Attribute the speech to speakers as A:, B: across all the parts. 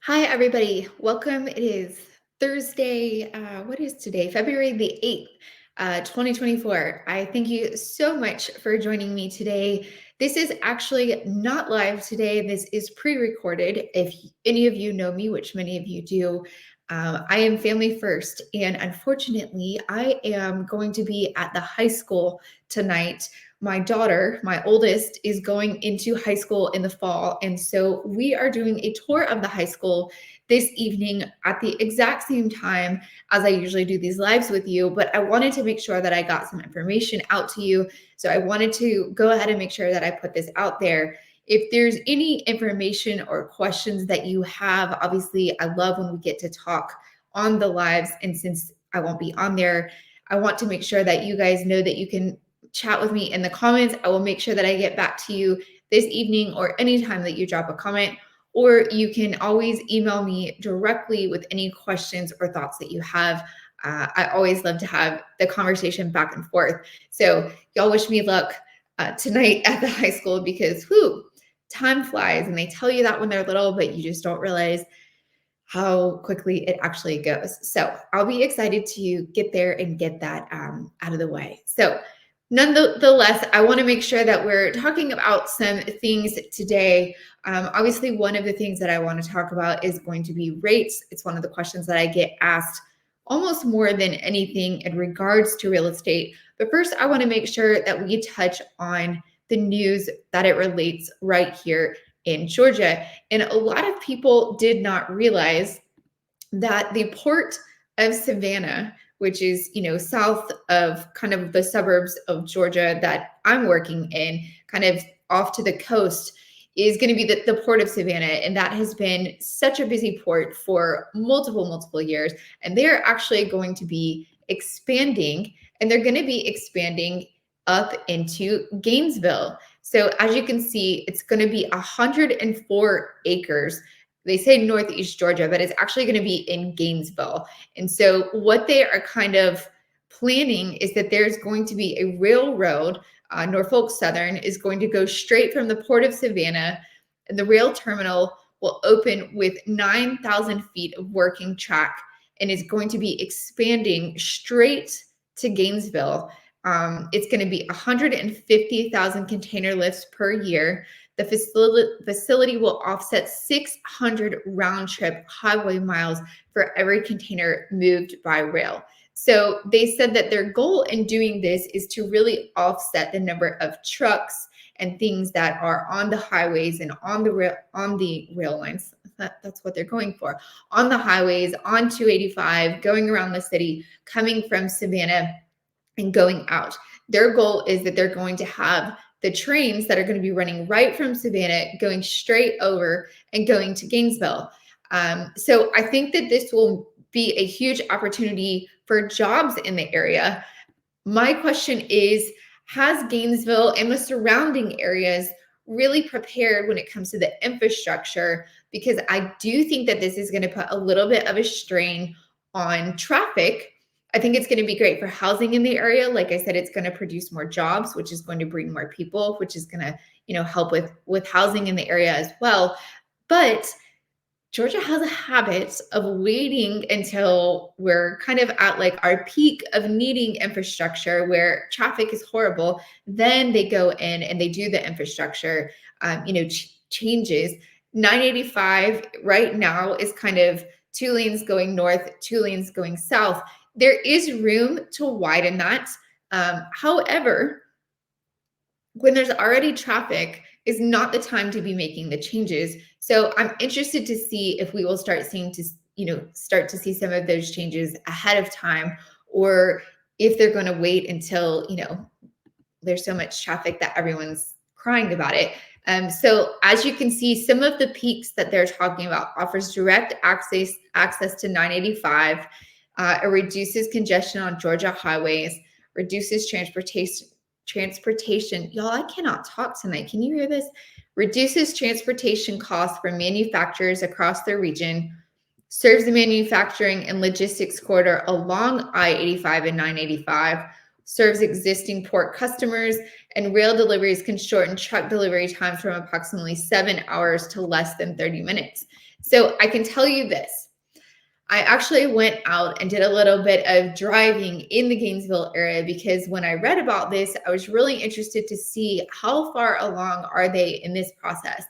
A: Hi, everybody. Welcome. It is Thursday. What is today? February the 8th, 2024. I thank you so much for joining me today. This is actually not live today. This is pre recorded. If any of you know me, which many of you do, I am family first. And unfortunately, I am going to be at the high school tonight. My daughter, my oldest, is going into high school in the fall. And so we are doing a tour of the high school this evening at the exact same time as I usually do these lives with you. But I wanted to make sure that I got some information out to you. So I wanted to go ahead and make sure that I put this out there. If there's any information or questions that you have, obviously, I love when we get to talk on the lives. And since I won't be on there, I want to make sure that you guys know that you can chat with me in the comments. I will make sure that I get back to you this evening or anytime that you drop a comment, or you can always email me directly with any questions or thoughts that you have. I always love to have the conversation back and forth. So y'all wish me luck tonight at the high school because time flies and they tell you that when they're little, but you just don't realize how quickly it actually goes. So I'll be excited to get there and get that out of the way. So nonetheless, I want to make sure that we're talking about some things today. Obviously, one of the things that I want to talk about is going to be rates. It's one of the questions that I get asked almost more than anything in regards to real estate. But first, I want to make sure that we touch on the news that it relates right here in Georgia. And a lot of people did not realize that the port of Savannah, which is, south of kind of the suburbs of Georgia that I'm working in, kind of off to the coast, is going to be the port of Savannah. And that has been such a busy port for multiple years. And they're actually going to be expanding, and they're going to be expanding up into Gainesville. So as you can see, it's going to be 104 acres. They say Northeast Georgia, but it's actually going to be in Gainesville. And so what they are kind of planning is that there's going to be a railroad. Norfolk Southern is going to go straight from the port of Savannah, and the rail terminal will open with 9,000 feet of working track and is going to be expanding straight to Gainesville. It's going to be 150,000 container lifts per year. The facility will offset 600 round trip highway miles for every container moved by rail. So they said that their goal in doing this is to really offset the number of trucks and things that are on the highways and on the rail lines. That's what they're going for. On the highways, on 285, going around the city, coming from Savannah and going out. Their goal is that they're going to have the trains that are going to be running right from Savannah going straight over and going to Gainesville. So I think that this will be a huge opportunity for jobs in the area. My question is, has Gainesville and the surrounding areas really prepared when it comes to the infrastructure? Because I do think that this is going to put a little bit of a strain on traffic. I think it's going to be great for housing in the area. Like I said, it's going to produce more jobs, which is going to bring more people, which is going to, help with housing in the area as well. But Georgia has a habit of waiting until we're kind of at like our peak of needing infrastructure where traffic is horrible. Then they go in and they do the infrastructure, changes. 985 right now is kind of 2 lanes going north, 2 lanes going south. There is room to widen that. However, when there's already traffic, is not the time to be making the changes. So I'm interested to see if we will start to see some of those changes ahead of time, or if they're going to wait until, there's so much traffic that everyone's crying about it. So as you can see, some of the peaks that they're talking about offers direct access to 985. It reduces congestion on Georgia highways, reduces transportation. Y'all, I cannot talk tonight. Can you hear this? Reduces transportation costs for manufacturers across the region, serves the manufacturing and logistics corridor along I-85 and 985, serves existing port customers, and rail deliveries can shorten truck delivery times from approximately 7 hours to less than 30 minutes. So I can tell you this. I actually went out and did a little bit of driving in the Gainesville area because when I read about this, I was really interested to see how far along are they in this process.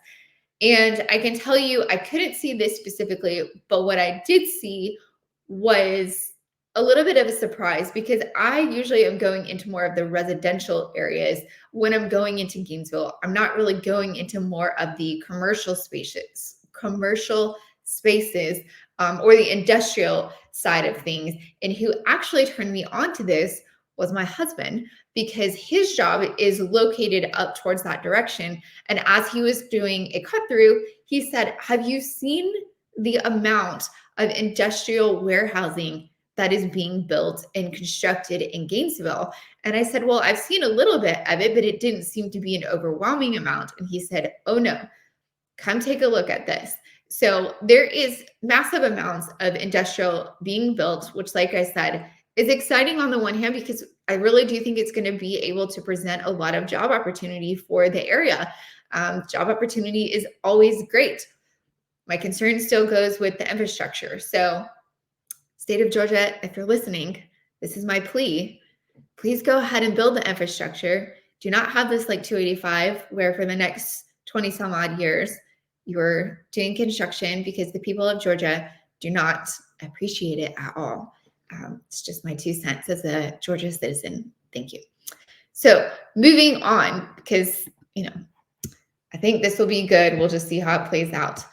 A: And I can tell you, I couldn't see this specifically, but what I did see was a little bit of a surprise because I usually am going into more of the residential areas when I'm going into Gainesville. I'm not really going into more of the commercial spaces, or the industrial side of things. And who actually turned me on to this was my husband, because his job is located up towards that direction. And as he was doing a cut through, he said, "Have you seen the amount of industrial warehousing that is being built and constructed in Gainesville?" And I said, "Well, I've seen a little bit of it, but it didn't seem to be an overwhelming amount." And he said, "Oh no, come take a look at this." So there is massive amounts of industrial being built, which, like I said, is exciting on the one hand, because I really do think it's going to be able to present a lot of job opportunity for the area. Job opportunity is always great. My concern still goes with the infrastructure. So state of Georgia, if you're listening, this is my plea. Please go ahead and build the infrastructure. Do not have this like 285 where for the next 20 some odd years, you're doing construction because the people of Georgia do not appreciate it at all. It's just my 2 cents as a Georgia citizen. Thank you. So moving on, because, I think this will be good. We'll just see how it plays out.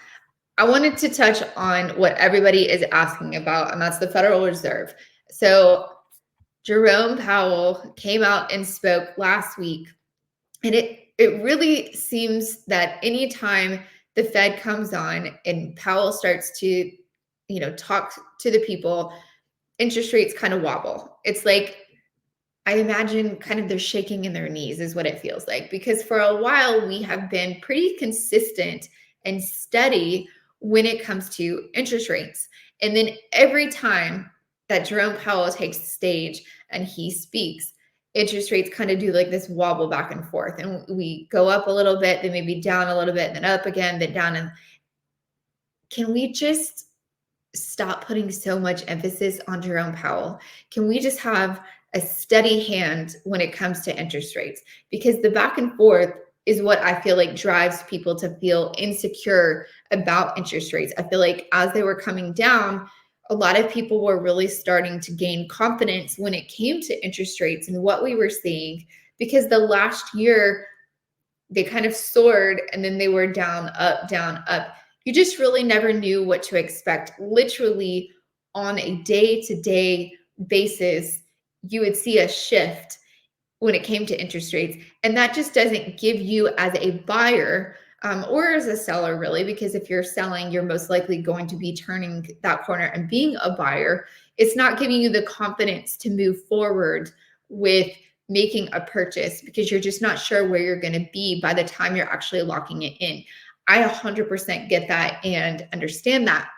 A: I wanted to touch on what everybody is asking about, and that's the Federal Reserve. So Jerome Powell came out and spoke last week, and it really seems that anytime the Fed comes on and Powell starts to, talk to the people, interest rates kind of wobble. It's like, I imagine kind of they're shaking in their knees is what it feels like, because for a while we have been pretty consistent and steady when it comes to interest rates. And then every time that Jerome Powell takes the stage and he speaks, interest rates kind of do like this wobble back and forth. And we go up a little bit, then maybe down a little bit, then up again, then down. And can we just stop putting so much emphasis on Jerome Powell? Can we just have a steady hand when it comes to interest rates? Because the back and forth is what I feel like drives people to feel insecure about interest rates. I feel like as they were coming down, a lot of people were really starting to gain confidence when it came to interest rates and what we were seeing, because the last year they kind of soared and then they were down, up, down, up. You just really never knew what to expect. Literally on a day-to-day basis, you would see a shift when it came to interest rates. And that just doesn't give you as a buyer or as a seller, really, because if you're selling, you're most likely going to be turning that corner and being a buyer. It's not giving you the confidence to move forward with making a purchase, because you're just not sure where you're going to be by the time you're actually locking it in. I 100% get that and understand that.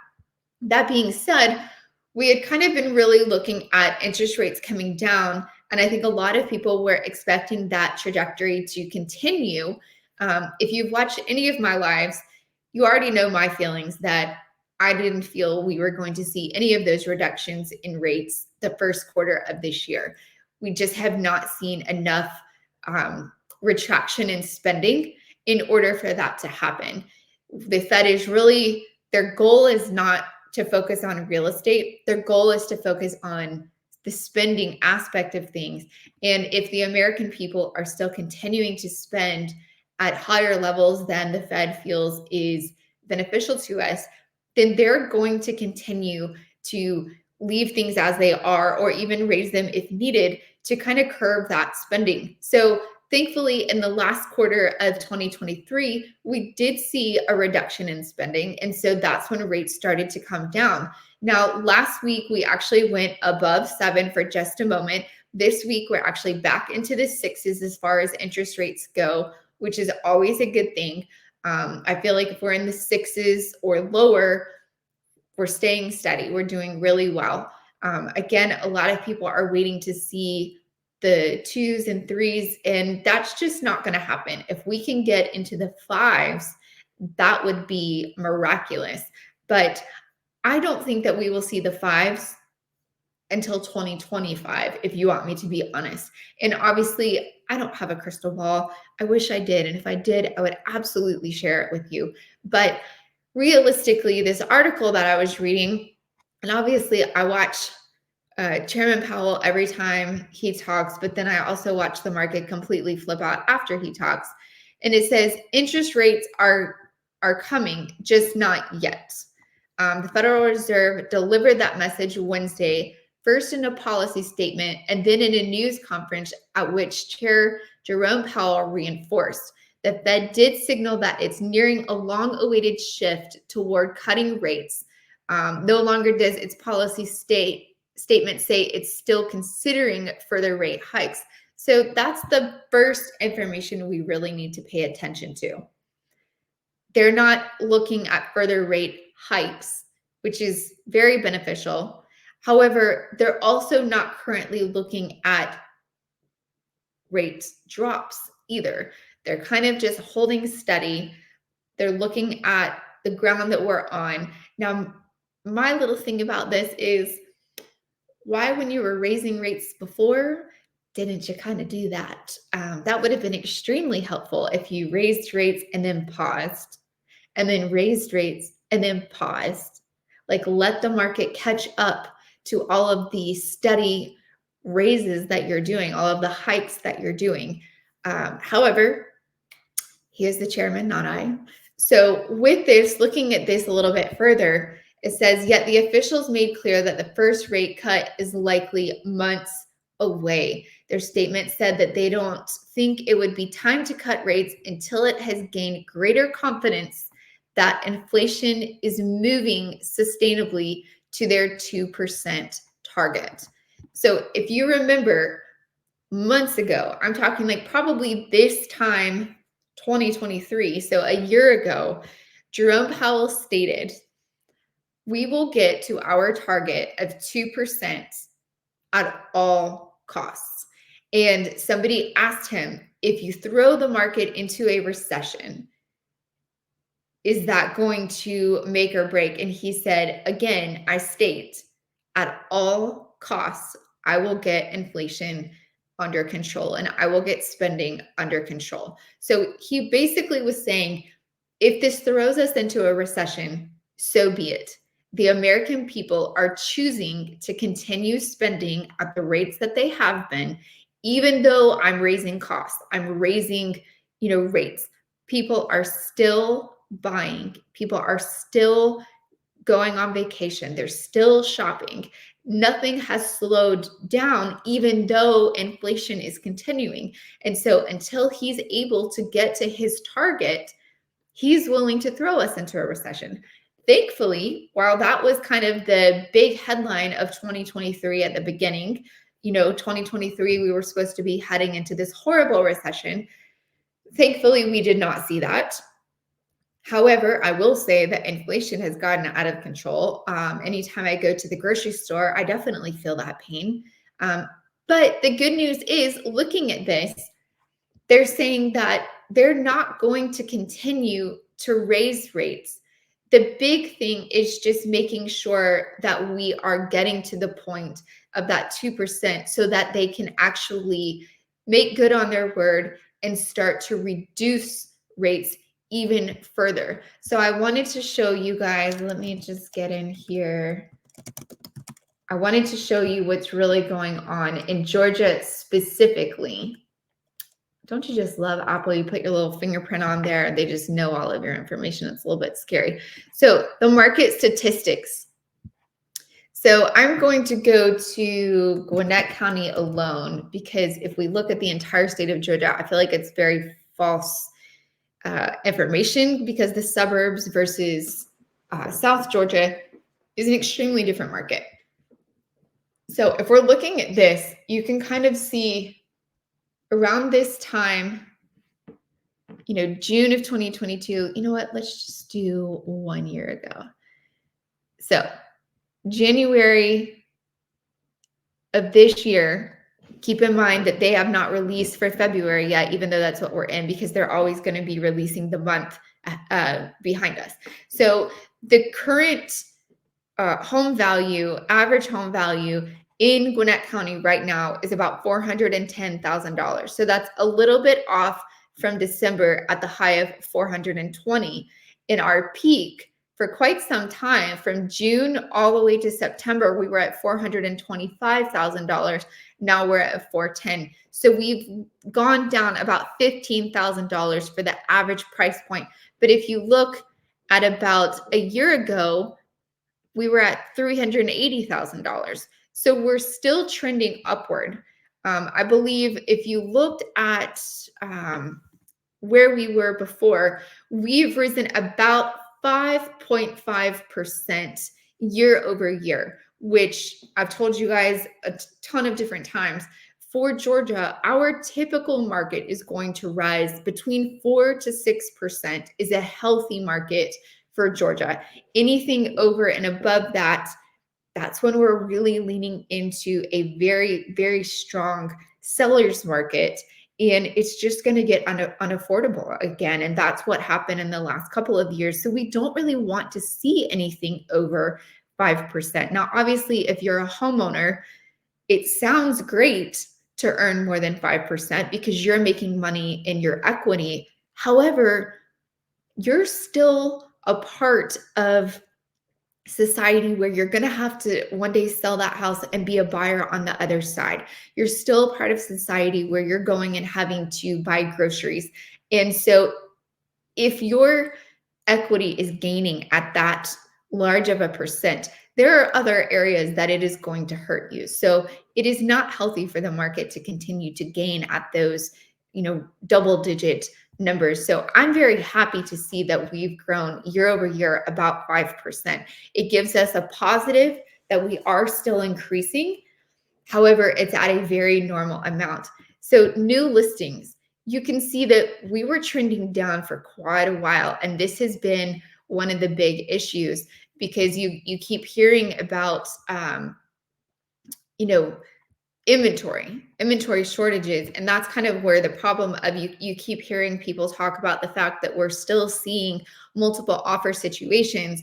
A: That being said, we had kind of been really looking at interest rates coming down, and I think a lot of people were expecting that trajectory to continue. If you've watched any of my lives, you already know my feelings that I didn't feel we were going to see any of those reductions in rates the first quarter of this year. We just have not seen enough retraction in spending in order for that to happen. The Fed is really, their goal is not to focus on real estate. Their goal is to focus on the spending aspect of things. And if the American people are still continuing to spend at higher levels than the Fed feels is beneficial to us, then they're going to continue to leave things as they are, or even raise them if needed, to kind of curb that spending. So thankfully, in the last quarter of 2023, we did see a reduction in spending. And so that's when rates started to come down. Now, last week, we actually went above 7 for just a moment. This week, we're actually back into the 6s as far as interest rates go, which is always a good thing. I feel like if we're in the 6s or lower, we're staying steady. We're doing really well. Again, a lot of people are waiting to see the 2s and 3s, and that's just not going to happen. If we can get into the 5s, that would be miraculous. But I don't think that we will see the 5s until 2025, if you want me to be honest. And obviously, I don't have a crystal ball. I wish I did. And if I did, I would absolutely share it with you. But realistically, this article that I was reading, and obviously I watch Chairman Powell every time he talks, but then I also watch the market completely flip out after he talks. And it says interest rates are coming, just not yet. The Federal Reserve delivered that message Wednesday, first in a policy statement and then in a news conference at which Chair Jerome Powell reinforced the Fed did signal that it's nearing a long-awaited shift toward cutting rates. No longer does its policy statement say it's still considering further rate hikes. So that's the first information we really need to pay attention to. They're not looking at further rate hikes, which is very beneficial. However, they're also not currently looking at rate drops either. They're kind of just holding steady. They're looking at the ground that we're on. Now, my little thing about this is, why, when you were raising rates before, didn't you kind of do that? That would have been extremely helpful if you raised rates and then paused, and then raised rates and then paused. Like, let the market catch up to all of the steady raises that you're doing, all of the hikes that you're doing. However, he is the chairman, not I. So with this, looking at this a little bit further, it says, yet the officials made clear that the first rate cut is likely months away. Their statement said that they don't think it would be time to cut rates until it has gained greater confidence that inflation is moving sustainably to their 2% target. So if you remember months ago, I'm talking like probably this time, 2023, so a year ago, Jerome Powell stated, we will get to our target of 2% at all costs. And somebody asked him, if you throw the market into a recession, is that going to make or break? And he said, again, I state, at all costs, I will get inflation under control and I will get spending under control. So he basically was saying, if this throws us into a recession, so be it. The American people are choosing to continue spending at the rates that they have been, even though I'm raising costs, I'm raising, rates. People are still buying. People are still going on vacation. They're still shopping. Nothing has slowed down, even though inflation is continuing. And so until he's able to get to his target, he's willing to throw us into a recession. Thankfully, while that was kind of the big headline of 2023 at the beginning, 2023, we were supposed to be heading into this horrible recession. Thankfully, we did not see that. However, I will say that inflation has gotten out of control. Anytime I go to the grocery store, I definitely feel that pain. But the good news is, looking at this, they're saying that they're not going to continue to raise rates. The big thing is just making sure that we are getting to the point of that 2% so that they can actually make good on their word and start to reduce rates even further. So I wanted to show you guys, let me just get in here. I wanted to show you what's really going on in Georgia specifically. Don't you just love Apple? You put your little fingerprint on there and they just know all of your information. It's a little bit scary. So the market statistics. So I'm going to go to Gwinnett County alone, because if we look at the entire state of Georgia, I feel like it's very false information, because the suburbs versus South Georgia is an extremely different market. So if we're looking at this, you can kind of see around this time, June of 2022, you know what, let's just do 1 year ago. So January of this year, Keep in mind that they have not released for February yet, even though that's what we're in, because they're always going to be releasing the month behind us. So the current average home value in Gwinnett County right now is about $410,000. So that's a little bit off from December at the high of 420. In our peak for quite some time, from June all the way to September, we were at $425,000. Now we're at 410. So we've gone down about $15,000 for the average price point. But if you look at about a year ago, we were at $380,000. So we're still trending upward. I believe if you looked at where we were before, we've risen about 5.5% year over year, which I've told you guys a ton of different times. For Georgia, our typical market is going to rise between 4 to 6% is a healthy market for Georgia. Anything over and above that, that's when we're really leaning into a very, very strong seller's market. And it's just going to get unaffordable again. And that's what happened in the last couple of years. So we don't really want to see anything over 5%. Now, obviously, if you're a homeowner, it sounds great to earn more than 5% because you're making money in your equity. However, you're still a part of society where you're going to have to one day sell that house and be a buyer on the other side. You're still part of society where you're going and having to buy groceries. And so if your equity is gaining at that large of a percent, there are other areas that it is going to hurt you. So it is not healthy for the market to continue to gain at those, double digit numbers. So I'm very happy to see that we've grown year over year about 5%. It gives us a positive that we are still increasing. However, it's at a very normal amount. So new listings, you can see that we were trending down for quite a while. And this has been one of the big issues because you keep hearing about, inventory shortages. And that's kind of where the problem of you keep hearing people talk about the fact that we're still seeing multiple offer situations.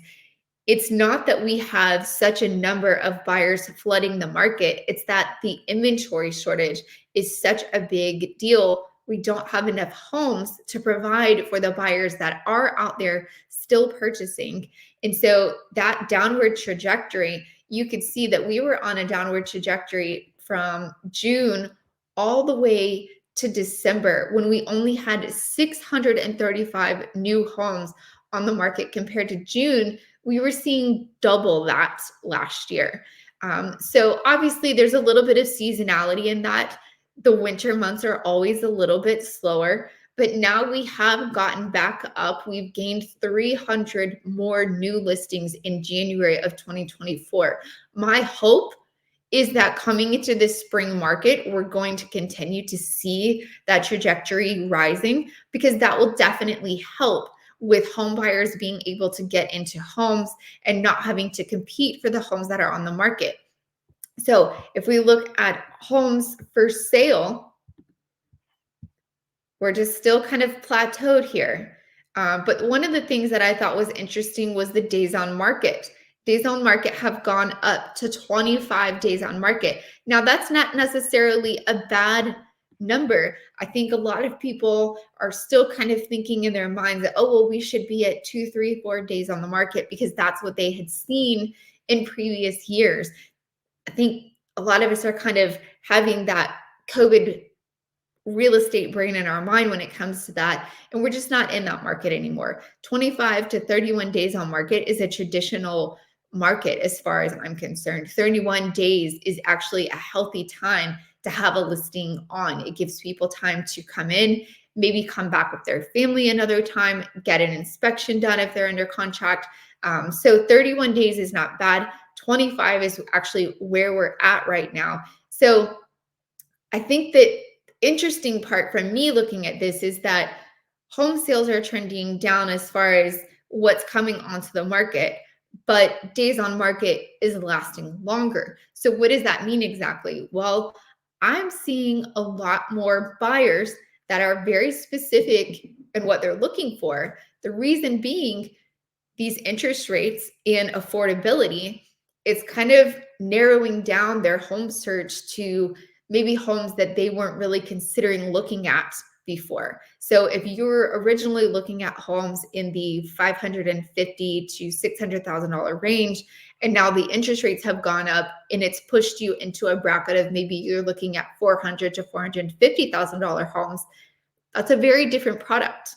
A: It's not that we have such a number of buyers flooding the market. It's that the inventory shortage is such a big deal. We don't have enough homes to provide for the buyers that are out there still purchasing. And so that downward trajectory, you could see that we were on a downward trajectory from June all the way to December when we only had 635 new homes on the market compared to June. We were seeing double that last year. So obviously there's a little bit of seasonality in that. The winter months are always a little bit slower, but now we have gotten back up. We've gained 300 more new listings in January of 2024. My hope is that coming into this spring market, we're going to continue to see that trajectory rising because that will definitely help with home buyers being able to get into homes and not having to compete for the homes that are on the market. So if we look at homes for sale, we're just still kind of plateaued here. But one of the things that I thought was interesting was the days on market. Days on market have gone up to 25 days on market. Now, that's not necessarily a bad number. I think a lot of people are still kind of thinking in their minds that, oh, well, we should be at 2, 3, 4 days on the market because that's what they had seen in previous years. I think a lot of us are kind of having that COVID real estate brain in our mind when it comes to that. And we're just not in that market anymore. 25 to 31 days on market is a traditional market as far as I'm concerned. 31 days is actually a healthy time to have a listing on. It gives people time to come in, maybe come back with their family another time, get an inspection done if they're under contract. So 31 days is not bad. 25 is actually where we're at right now. So I think that interesting part from me looking at this is that home sales are trending down as far as what's coming onto the market, but days on market is lasting longer. So what does that mean exactly? Well, I'm seeing a lot more buyers that are very specific in what they're looking for. The reason being, these interest rates and affordability is kind of narrowing down their home search to maybe homes that they weren't really considering looking at before. So if you were originally looking at homes in the $550 to $600,000 range, and now the interest rates have gone up and it's pushed you into a bracket of maybe you're looking at $400 to $450,000 homes, that's a very different product.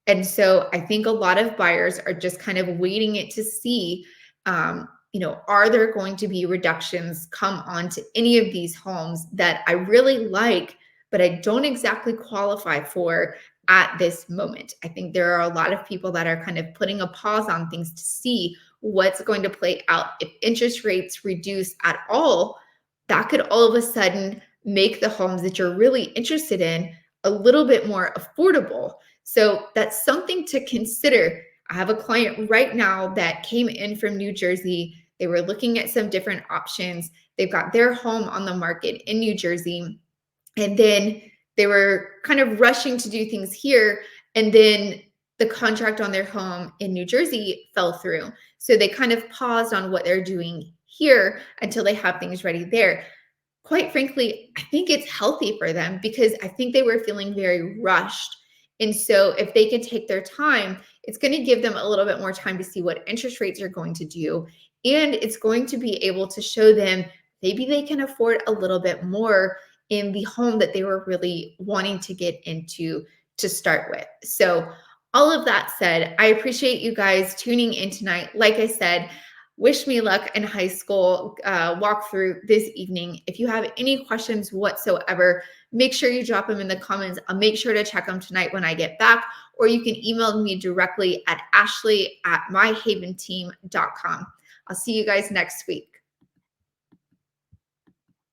A: And so I think a lot of buyers are just kind of waiting it to see, are there going to be reductions come onto any of these homes that I really like, but I don't exactly qualify for at this moment. I think there are a lot of people that are kind of putting a pause on things to see what's going to play out. If interest rates reduce at all, that could all of a sudden make the homes that you're really interested in a little bit more affordable. So that's something to consider. I have a client right now that came in from New Jersey. They were looking at some different options. They've got their home on the market in New Jersey. And then they were kind of rushing to do things here. And then the contract on their home in New Jersey fell through. So they kind of paused on what they're doing here until they have things ready there. Quite frankly, I think it's healthy for them because I think they were feeling very rushed. And so if they can take their time, it's going to give them a little bit more time to see what interest rates are going to do. And it's going to be able to show them maybe they can afford a little bit more in the home that they were really wanting to get into to start with. So all of that said, I appreciate you guys tuning in tonight. Like I said, wish me luck in high school walkthrough this evening. If you have any questions whatsoever, make sure you drop them in the comments. I'll make sure to check them tonight when I get back, or you can email me directly at ashley@myhaventeam.com. I'll see you guys next week.